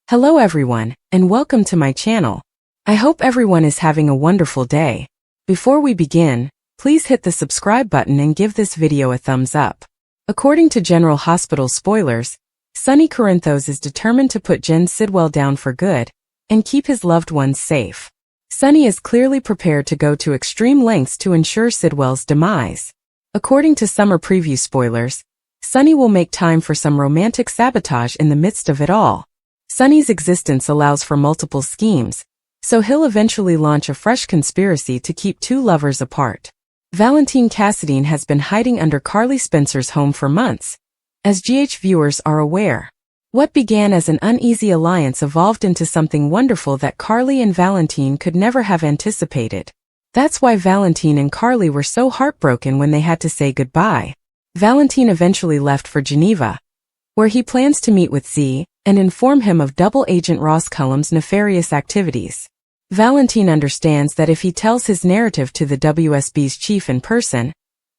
Hello everyone, and welcome to my channel. I hope everyone is having a wonderful day. Before we begin, please hit the subscribe button and give this video a thumbs up. According to General Hospital spoilers, Sonny Corinthos is determined to put Jen Sidwell down for good and keep his loved ones safe. Sonny is clearly prepared to go to extreme lengths to ensure Sidwell's demise. According to summer preview spoilers, Sonny will make time for some romantic sabotage in the midst of it all. Sonny's existence allows for multiple schemes, so he'll eventually launch a fresh conspiracy to keep two lovers apart. Valentin Cassadine has been hiding under Carly Spencer's home for months, as GH viewers are aware. What began as an uneasy alliance evolved into something wonderful that Carly and Valentin could never have anticipated. That's why Valentin and Carly were so heartbroken when they had to say goodbye. Valentin eventually left for Geneva, where he plans to meet with Z and inform him of Double Agent Ross Cullum's nefarious activities. Valentin understands that if he tells his narrative to the WSB's chief in person,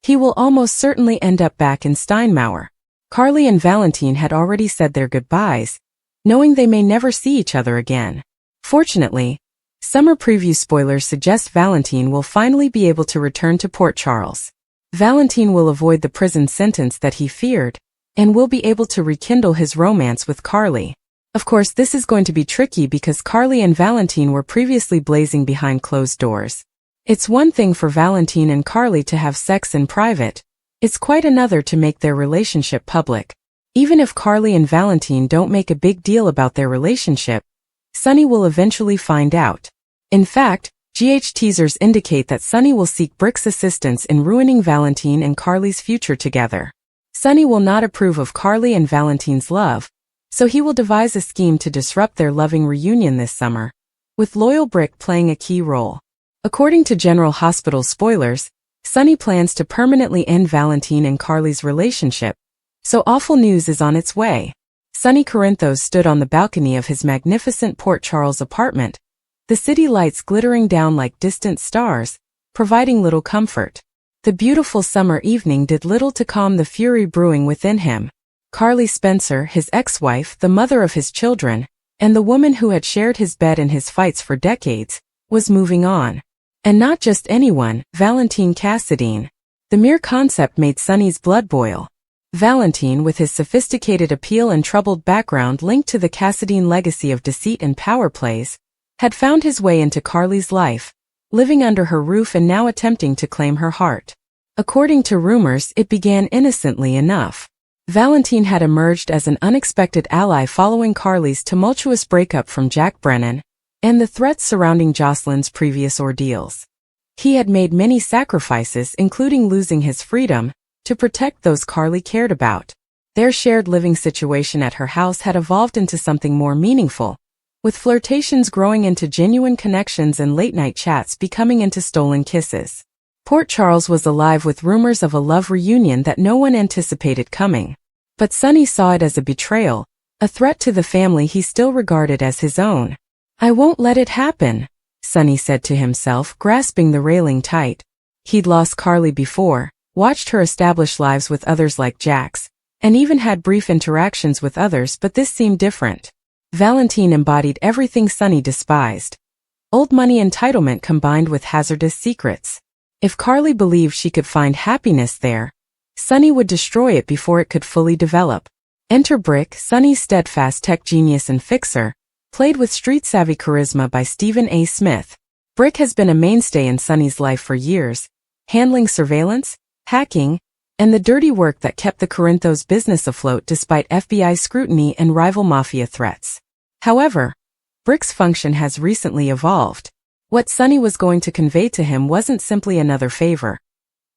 he will almost certainly end up back in Steinmauer. Carly and Valentin had already said their goodbyes, knowing they may never see each other again. Fortunately, summer preview spoilers suggest Valentin will finally be able to return to Port Charles. Valentin will avoid the prison sentence that he feared, and will be able to rekindle his romance with Carly. Of course, this is going to be tricky because Carly and Valentin were previously blazing behind closed doors. It's one thing for Valentin and Carly to have sex in private. It's quite another to make their relationship public. Even if Carly and Valentin don't make a big deal about their relationship, Sonny will eventually find out. In fact, GH teasers indicate that Sonny will seek Brick's assistance in ruining Valentin and Carly's future together. Sonny will not approve of Carly and Valentin's love, so he will devise a scheme to disrupt their loving reunion this summer, with loyal Brick playing a key role. According to General Hospital spoilers, Sonny plans to permanently end Valentin and Carly's relationship, so awful news is on its way. Sonny Corinthos stood on the balcony of his magnificent Port Charles apartment, the city lights glittering down like distant stars, providing little comfort. The beautiful summer evening did little to calm the fury brewing within him. Carly Spencer, his ex-wife, the mother of his children, and the woman who had shared his bed in his fights for decades, was moving on. And not just anyone, Valentin Cassadine. The mere concept made Sonny's blood boil. Valentin, with his sophisticated appeal and troubled background linked to the Cassadine legacy of deceit and power plays, had found his way into Carly's life, living under her roof and now attempting to claim her heart. According to rumors, it began innocently enough. Valentin had emerged as an unexpected ally following Carly's tumultuous breakup from Jack Brennan, and the threats surrounding Jocelyn's previous ordeals. He had made many sacrifices, including losing his freedom, to protect those Carly cared about. Their shared living situation at her house had evolved into something more meaningful, with flirtations growing into genuine connections and late-night chats becoming into stolen kisses. Port Charles was alive with rumors of a love reunion that no one anticipated coming. But Sonny saw it as a betrayal, a threat to the family he still regarded as his own. "I won't let it happen," Sonny said to himself, grasping the railing tight. He'd lost Carly before, watched her establish lives with others like Jack's, and even had brief interactions with others, but this seemed different. Valentin embodied everything Sonny despised. Old money entitlement combined with hazardous secrets. If Carly believed she could find happiness there, Sonny would destroy it before it could fully develop. Enter Brick, Sonny's steadfast tech genius and fixer, played with street-savvy charisma by Stephen A. Smith. Brick has been a mainstay in Sonny's life for years, handling surveillance, hacking, and the dirty work that kept the Corinthos business afloat despite FBI scrutiny and rival mafia threats. However, Brick's function has recently evolved. What Sonny was going to convey to him wasn't simply another favor.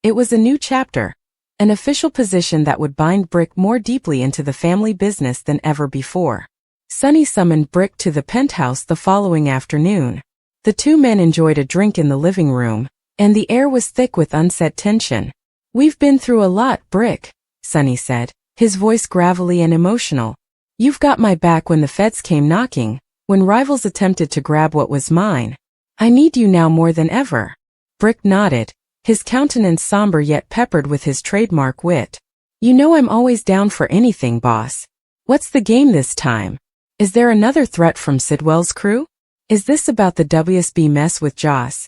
It was a new chapter, an official position that would bind Brick more deeply into the family business than ever before. Sonny summoned Brick to the penthouse the following afternoon. The two men enjoyed a drink in the living room, and the air was thick with unsaid tension. "We've been through a lot, Brick," Sonny said, his voice gravelly and emotional. "You've got my back when the feds came knocking, when rivals attempted to grab what was mine. I need you now more than ever." Brick nodded, his countenance somber yet peppered with his trademark wit. "You know I'm always down for anything, boss. What's the game this time?" Is there another threat from Sidwell's crew? Is this about the WSB mess with Joss?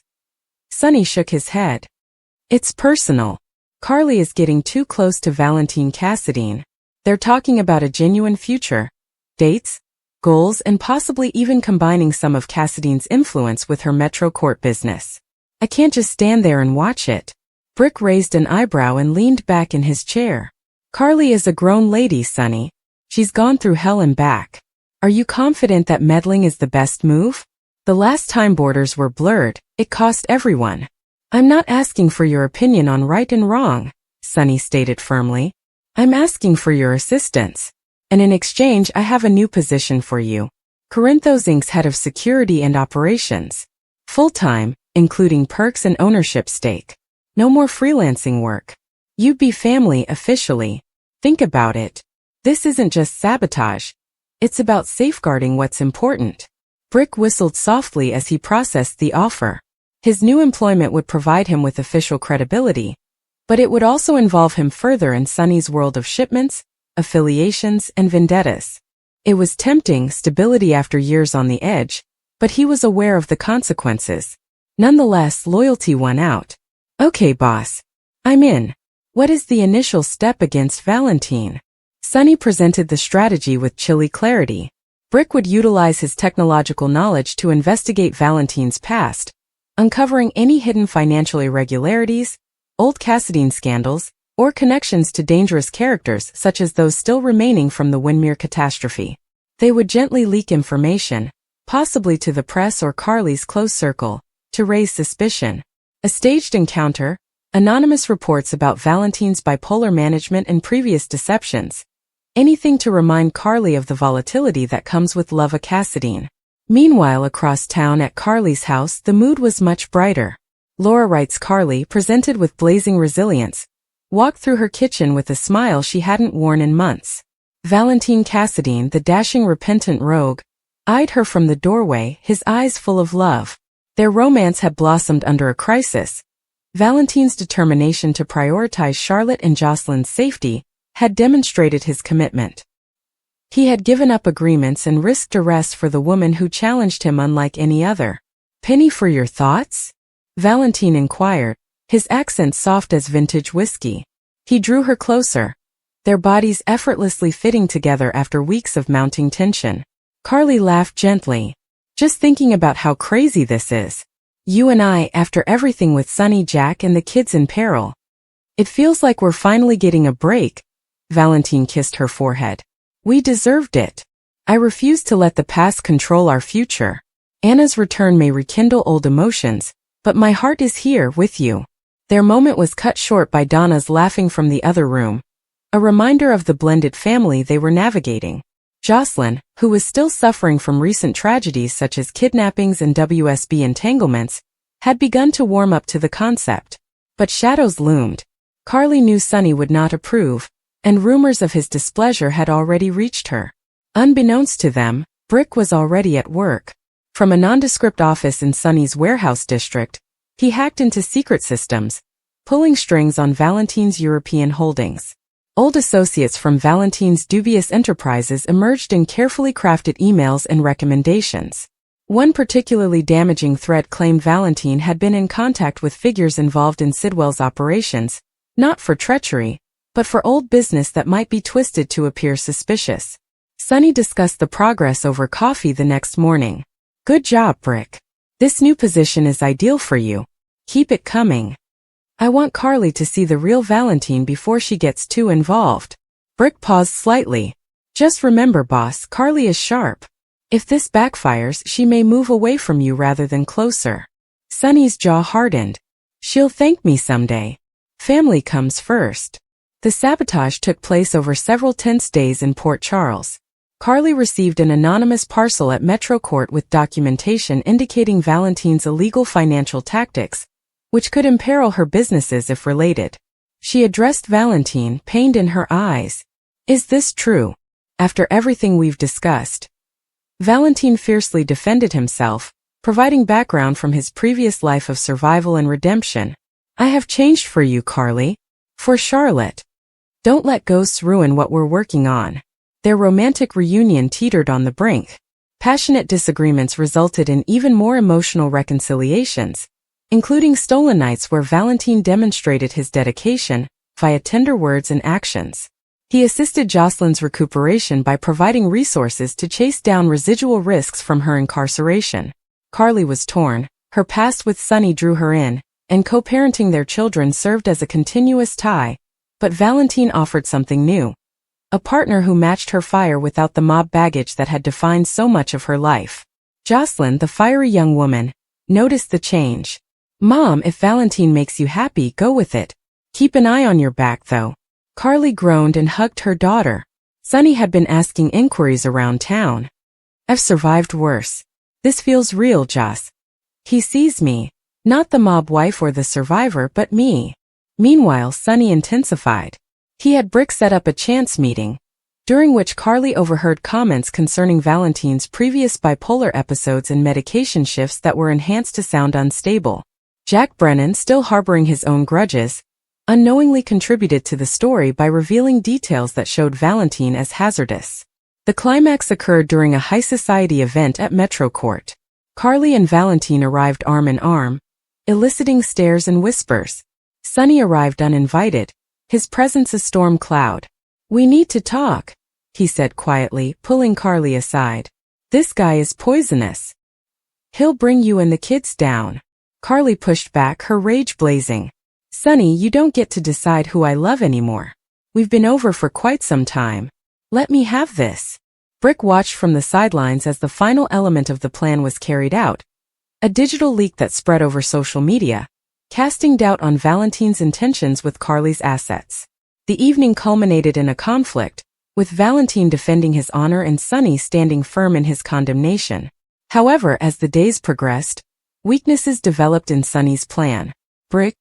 Sonny shook his head. It's personal. Carly is getting too close to Valentin Cassadine. They're talking about a genuine future, dates, goals, and possibly even combining some of Cassadine's influence with her Metro Court business. I can't just stand there and watch it. Brick raised an eyebrow and leaned back in his chair. Carly is a grown lady, Sonny. She's gone through hell and back. Are you confident that meddling is the best move? The last time borders were blurred, it cost everyone. I'm not asking for your opinion on right and wrong, Sonny stated firmly. I'm asking for your assistance. And in exchange, I have a new position for you. Corinthos Inc.'s head of security and operations. Full-time, including perks and ownership stake. No more freelancing work. You'd be family officially. Think about it. This isn't just sabotage. It's about safeguarding what's important. Brick whistled softly as he processed the offer. His new employment would provide him with official credibility, but it would also involve him further in Sonny's world of shipments, affiliations, and vendettas. It was tempting stability after years on the edge, but he was aware of the consequences. Nonetheless, loyalty won out. Okay, boss. I'm in. What is the initial step against Valentin? Sonny presented the strategy with chilly clarity. Brick would utilize his technological knowledge to investigate Valentin's past, uncovering any hidden financial irregularities, old Cassadine scandals, or connections to dangerous characters such as those still remaining from the Winmere catastrophe. They would gently leak information, possibly to the press or Carly's close circle, to raise suspicion. A staged encounter, anonymous reports about Valentin's bipolar management and previous deceptions. Anything to remind Carly of the volatility that comes with love of Cassadine. Meanwhile, across town at Carly's house, the mood was much brighter. Laura writes Carly, presented with blazing resilience, walked through her kitchen with a smile she hadn't worn in months. Valentin Cassadine, the dashing repentant rogue, eyed her from the doorway, his eyes full of love. Their romance had blossomed under a crisis. Valentin's determination to prioritize Charlotte and Jocelyn's safety had demonstrated his commitment. He had given up agreements and risked arrest for the woman who challenged him unlike any other. Penny for your thoughts? Valentin inquired, his accent soft as vintage whiskey. He drew her closer, their bodies effortlessly fitting together after weeks of mounting tension. Carly laughed gently. Just thinking about how crazy this is. You and I, after everything with Sonny, Jack, and the kids in peril. It feels like we're finally getting a break. Valentin kissed her forehead. We deserved it. I refuse to let the past control our future. Anna's return may rekindle old emotions, but my heart is here with you. Their moment was cut short by Donna's laughing from the other room, a reminder of the blended family they were navigating. Jocelyn, who was still suffering from recent tragedies such as kidnappings and WSB entanglements, had begun to warm up to the concept. But shadows loomed. Carly knew Sonny would not approve, and rumors of his displeasure had already reached her. Unbeknownst to them, Brick was already at work. From a nondescript office in Sonny's warehouse district, he hacked into secret systems, pulling strings on Valentin's European holdings. Old associates from Valentin's dubious enterprises emerged in carefully crafted emails and recommendations. One particularly damaging thread claimed Valentin had been in contact with figures involved in Sidwell's operations, not for treachery, but for old business that might be twisted to appear suspicious. Sonny discussed the progress over coffee the next morning. Good job, Brick. This new position is ideal for you. Keep it coming. I want Carly to see the real Valentin before she gets too involved. Brick paused slightly. Just remember, boss, Carly is sharp. If this backfires, she may move away from you rather than closer. Sonny's jaw hardened. She'll thank me someday. Family comes first. The sabotage took place over several tense days in Port Charles. Carly received an anonymous parcel at Metro Court with documentation indicating Valentin's illegal financial tactics, which could imperil her businesses if related. She addressed Valentin, pained in her eyes. Is this true? After everything we've discussed? Valentin fiercely defended himself, providing background from his previous life of survival and redemption. I have changed for you, Carly. For Charlotte. Don't let ghosts ruin what we're working on. Their romantic reunion teetered on the brink. Passionate disagreements resulted in even more emotional reconciliations, including stolen nights where Valentin demonstrated his dedication via tender words and actions. He assisted Jocelyn's recuperation by providing resources to chase down residual risks from her incarceration. Carly was torn. Her past with Sonny drew her in, and co-parenting their children served as a continuous tie, but Valentin offered something new. A partner who matched her fire without the mob baggage that had defined so much of her life. Jocelyn, the fiery young woman, noticed the change. "Mom, if Valentin makes you happy, go with it. Keep an eye on your back, though." Carly groaned and hugged her daughter. Sonny had been asking inquiries around town. "I've survived worse. This feels real, Joss. He sees me. Not the mob wife or the survivor, but me." Meanwhile, Sonny intensified. He had Brick set up a chance meeting, during which Carly overheard comments concerning Valentin's previous bipolar episodes and medication shifts that were enhanced to sound unstable. Jack Brennan, still harboring his own grudges, unknowingly contributed to the story by revealing details that showed Valentin as hazardous. The climax occurred during a high society event at Metro Court. Carly and Valentin arrived arm in arm, eliciting stares and whispers. Sonny arrived uninvited, his presence a storm cloud. "We need to talk," he said quietly, pulling Carly aside. "This guy is poisonous. He'll bring you and the kids down." Carly pushed back, her rage blazing. "Sonny, you don't get to decide who I love anymore. We've been over for quite some time. Let me have this." Brick watched from the sidelines as the final element of the plan was carried out, a digital leak that spread over social media, casting doubt on Valentin's intentions with Carly's assets. The evening culminated in a conflict, with Valentin defending his honor and Sonny standing firm in his condemnation. However, as the days progressed, weaknesses developed in Sonny's plan. Brick,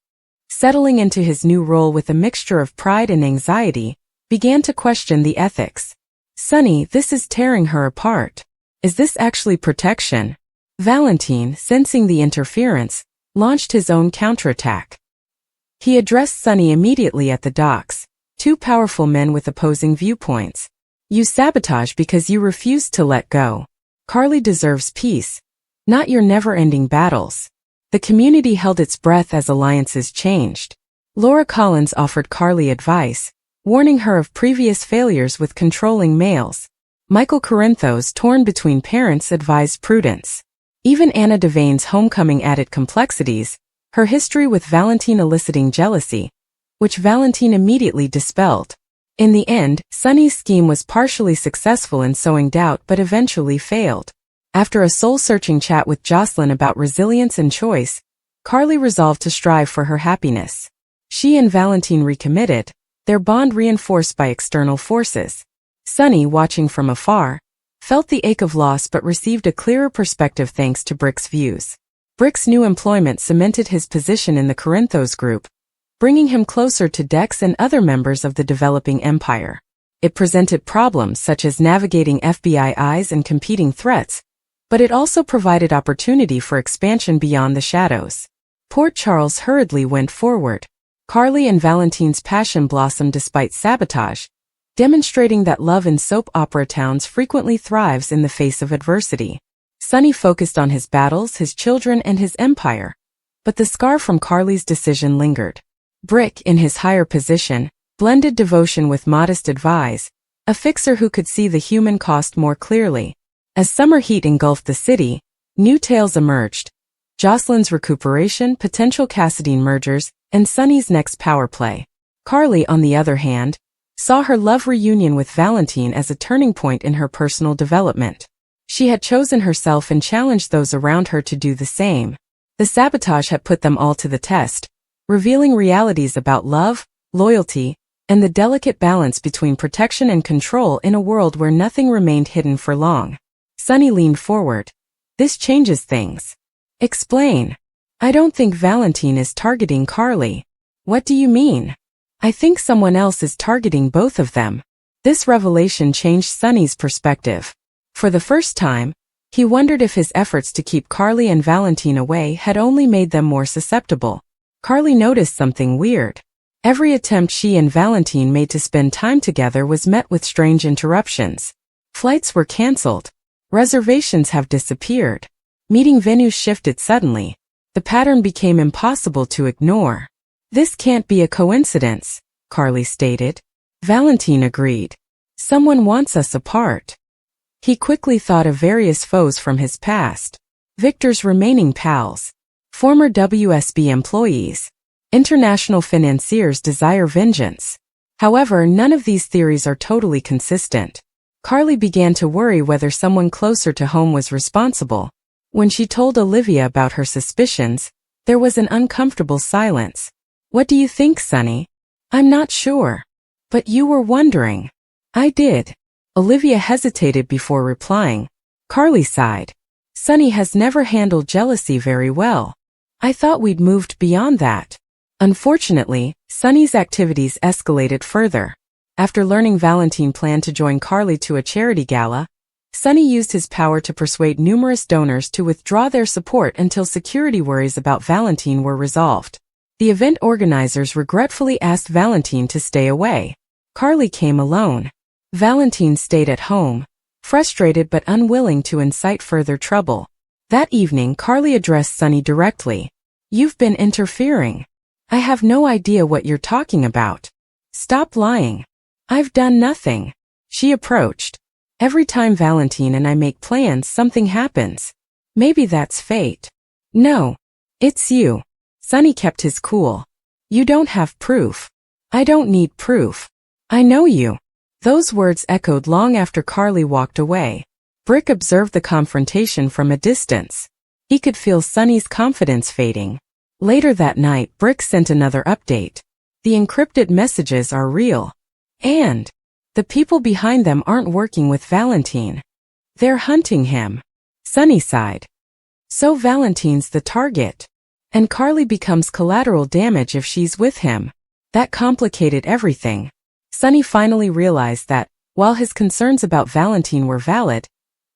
settling into his new role with a mixture of pride and anxiety, began to question the ethics. "Sonny, this is tearing her apart. Is this actually protection?" Valentin, sensing the interference, launched his own counterattack. He addressed Sonny immediately at the docks, two powerful men with opposing viewpoints. "You sabotage because you refuse to let go. Carly deserves peace, not your never-ending battles." The community held its breath as alliances changed. Laura Collins offered Carly advice, warning her of previous failures with controlling males. Michael Corinthos, torn between parents, advised prudence. Even Anna Devane's homecoming added complexities, her history with Valentin eliciting jealousy, which Valentin immediately dispelled. In the end, Sonny's scheme was partially successful in sowing doubt but eventually failed. After a soul-searching chat with Jocelyn about resilience and choice, Carly resolved to strive for her happiness. She and Valentin recommitted, their bond reinforced by external forces. Sonny, watching from afar, felt the ache of loss but received a clearer perspective thanks to Brick's views. Brick's new employment cemented his position in the Corinthos group, bringing him closer to Dex and other members of the developing empire. It presented problems such as navigating FBI eyes and competing threats, but it also provided opportunity for expansion beyond the shadows. Port Charles hurriedly went forward. Carly and Valentin's passion blossomed despite sabotage, demonstrating that love in soap opera towns frequently thrives in the face of adversity. Sonny focused on his battles, his children, and his empire, but the scar from Carly's decision lingered. Brick, in his higher position, blended devotion with modest advice, a fixer who could see the human cost more clearly. As summer heat engulfed the city, new tales emerged. Jocelyn's recuperation, potential Cassadine mergers, and Sonny's next power play. Carly, on the other hand, saw her love reunion with Valentin as a turning point in her personal development. She had chosen herself and challenged those around her to do the same. The sabotage had put them all to the test, revealing realities about love, loyalty, and the delicate balance between protection and control in a world where nothing remained hidden for long. Sonny leaned forward. "This changes things." "Explain." "I don't think Valentin is targeting Carly." "What do you mean?" "I think someone else is targeting both of them." This revelation changed Sonny's perspective. For the first time, he wondered if his efforts to keep Carly and Valentin away had only made them more susceptible. Carly noticed something weird. Every attempt she and Valentin made to spend time together was met with strange interruptions. Flights were cancelled. Reservations have disappeared. Meeting venues shifted suddenly. The pattern became impossible to ignore. This can't be a coincidence, Carly stated. Valentin agreed. Someone wants us apart. He quickly thought of various foes from his past. Victor's remaining pals. Former WSB employees. International financiers desire vengeance. However, none of these theories are totally consistent. Carly began to worry whether someone closer to home was responsible. When she told Olivia about her suspicions, there was an uncomfortable silence. What do you think, Sonny? I'm not sure. But you were wondering. I did. Olivia hesitated before replying. Carly sighed. Sonny has never handled jealousy very well. I thought we'd moved beyond that. Unfortunately, Sonny's activities escalated further. After learning Valentin planned to join Carly to a charity gala, Sonny used his power to persuade numerous donors to withdraw their support until security worries about Valentin were resolved. The event organizers regretfully asked Valentin to stay away. Carly came alone. Valentin stayed at home, frustrated but unwilling to incite further trouble. That evening, Carly addressed Sonny directly. You've been interfering. I have no idea what you're talking about. Stop lying. I've done nothing. She approached. Every time Valentin and I make plans, something happens. Maybe that's fate. No. It's you. Sonny kept his cool. You don't have proof. I don't need proof. I know you. Those words echoed long after Carly walked away. Brick observed the confrontation from a distance. He could feel Sonny's confidence fading. Later that night, Brick sent another update. The encrypted messages are real. And the people behind them aren't working with Valentin. They're hunting him. Sonny sighed. So Valentin's the target. And Carly becomes collateral damage if she's with him. That complicated everything. Sonny finally realized that, while his concerns about Valentin were valid,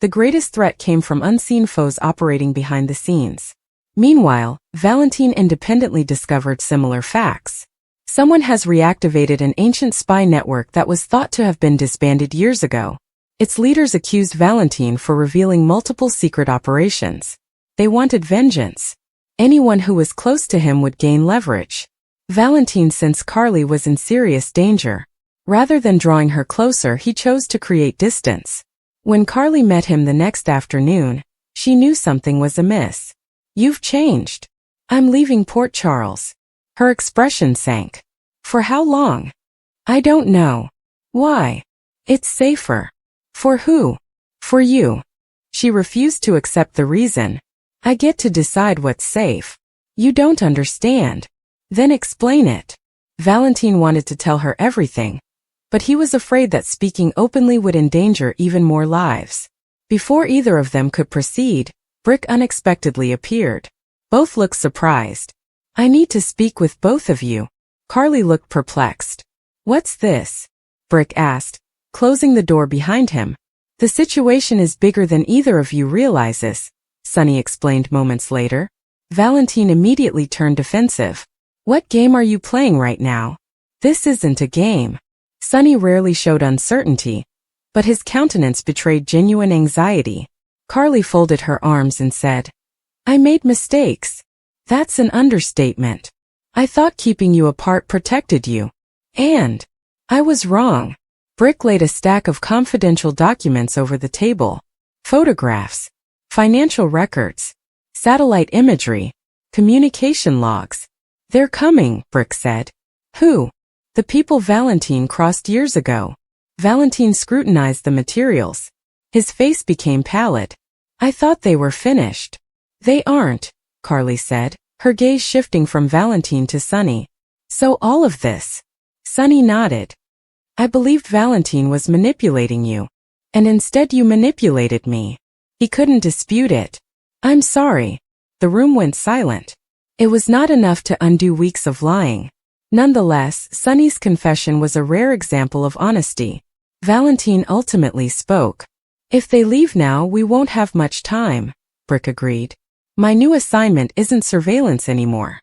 the greatest threat came from unseen foes operating behind the scenes. Meanwhile, Valentin independently discovered similar facts. Someone has reactivated an ancient spy network that was thought to have been disbanded years ago. Its leaders accused Valentin for revealing multiple secret operations. They wanted vengeance. Anyone who was close to him would gain leverage. Valentin sensed Carly was in serious danger. Rather than drawing her closer, he chose to create distance. When Carly met him the next afternoon, she knew something was amiss. You've changed. I'm leaving Port Charles. Her expression sank. For how long? I don't know. Why? It's safer. For who? For you. She refused to accept the reason. I get to decide what's safe. You don't understand. Then explain it. Valentin wanted to tell her everything, but he was afraid that speaking openly would endanger even more lives. Before either of them could proceed, Brick unexpectedly appeared. Both looked surprised. I need to speak with both of you. Carly looked perplexed. What's this? Brick asked, closing the door behind him. The situation is bigger than either of you realizes, Sonny explained moments later. Valentin immediately turned defensive. What game are you playing right now? This isn't a game. Sonny rarely showed uncertainty, but his countenance betrayed genuine anxiety. Carly folded her arms and said, I made mistakes. That's an understatement. I thought keeping you apart protected you. And I was wrong. Brick laid a stack of confidential documents over the table. Photographs, financial records, satellite imagery, communication logs. They're coming, Brick said. Who? The people Valentin crossed years ago. Valentin scrutinized the materials. His face became pallid. I thought they were finished. They aren't, Carly said, her gaze shifting from Valentin to Sonny. So all of this? Sonny nodded. I believed Valentin was manipulating you. And instead you manipulated me. He couldn't dispute it. I'm sorry. The room went silent. It was not enough to undo weeks of lying. Nonetheless, Sonny's confession was a rare example of honesty. Valentin ultimately spoke. If they leave now, we won't have much time, Brick agreed. My new assignment isn't surveillance anymore.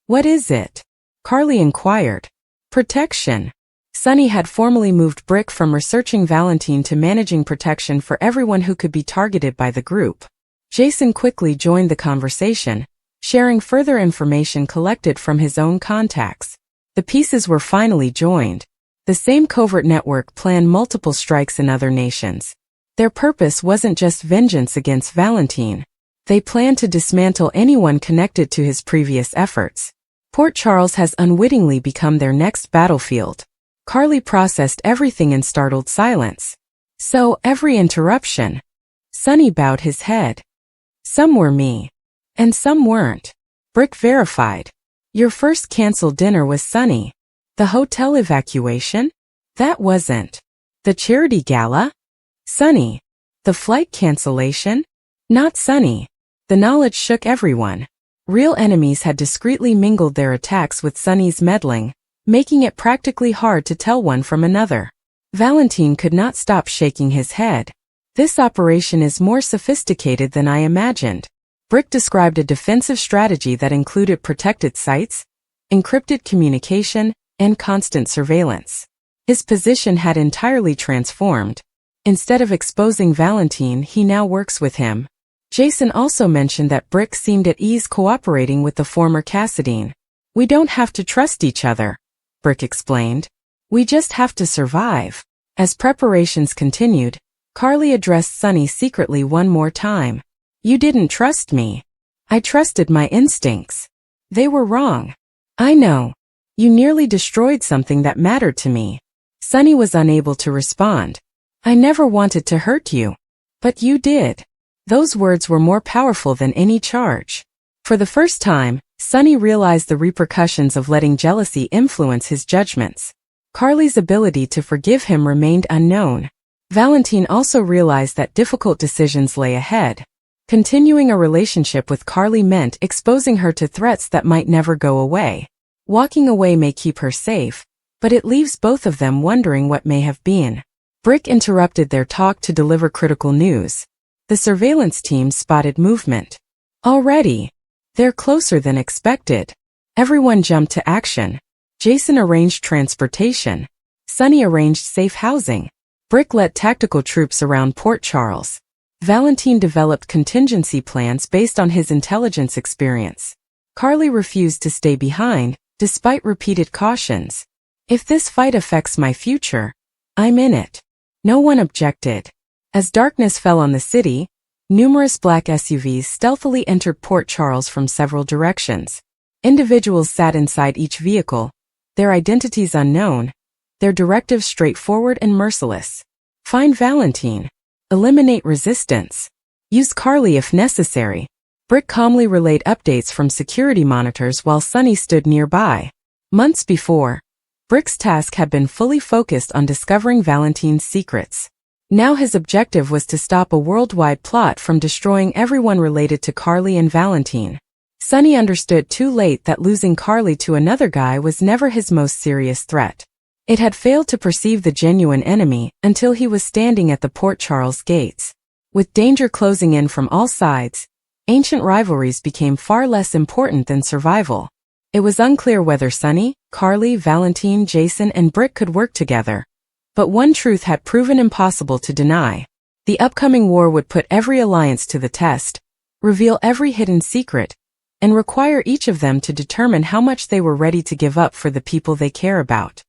What is it? Carly inquired. Protection. Sonny had formally moved Brick from researching Valentin to managing protection for everyone who could be targeted by the group. Jason quickly joined the conversation, sharing further information collected from his own contacts. The pieces were finally joined. The same covert network planned multiple strikes in other nations. Their purpose wasn't just vengeance against Valentin. They planned to dismantle anyone connected to his previous efforts. Port Charles has unwittingly become their next battlefield. Carly processed everything in startled silence. So, every interruption. Sonny bowed his head. Some were me. And some weren't. Brick verified. Your first canceled dinner was Sonny. The hotel evacuation? That wasn't. The charity gala? Sonny. The flight cancellation? Not Sonny. The knowledge shook everyone. Real enemies had discreetly mingled their attacks with Sonny's meddling, making it practically hard to tell one from another. Valentin could not stop shaking his head. This operation is more sophisticated than I imagined. Brick described a defensive strategy that included protected sites, encrypted communication, and constant surveillance. His position had entirely transformed. Instead of exposing Valentin, he now works with him. Jason also mentioned that Brick seemed at ease cooperating with the former Cassadine. We don't have to trust each other, Brick explained. We just have to survive. As preparations continued, Carly addressed Sonny secretly one more time. You didn't trust me. I trusted my instincts. They were wrong. I know. You nearly destroyed something that mattered to me. Sonny was unable to respond. I never wanted to hurt you. But you did. Those words were more powerful than any charge. For the first time, Sonny realized the repercussions of letting jealousy influence his judgments. Carly's ability to forgive him remained unknown. Valentin also realized that difficult decisions lay ahead. Continuing a relationship with Carly meant exposing her to threats that might never go away. Walking away may keep her safe, but it leaves both of them wondering what may have been. Brick interrupted their talk to deliver critical news. The surveillance team spotted movement. Already. They're closer than expected. Everyone jumped to action. Jason arranged transportation. Sonny arranged safe housing. Brick led tactical troops around Port Charles. Valentin developed contingency plans based on his intelligence experience. Carly refused to stay behind, despite repeated cautions. If this fight affects my future, I'm in it. No one objected. As darkness fell on the city, numerous black SUVs stealthily entered Port Charles from several directions. Individuals sat inside each vehicle, their identities unknown, their directives straightforward and merciless. Find Valentin. Eliminate resistance. Use Carly if necessary. Brick calmly relayed updates from security monitors while Sonny stood nearby. Months before, Brick's task had been fully focused on discovering Valentin's secrets. Now his objective was to stop a worldwide plot from destroying everyone related to Carly and Valentin. Sonny understood too late that losing Carly to another guy was never his most serious threat. It had failed to perceive the genuine enemy until he was standing at the Port Charles gates. With danger closing in from all sides, ancient rivalries became far less important than survival. It was unclear whether Sonny, Carly, Valentin, Jason, and Brick could work together. But one truth had proven impossible to deny. The upcoming war would put every alliance to the test, reveal every hidden secret, and require each of them to determine how much they were ready to give up for the people they care about.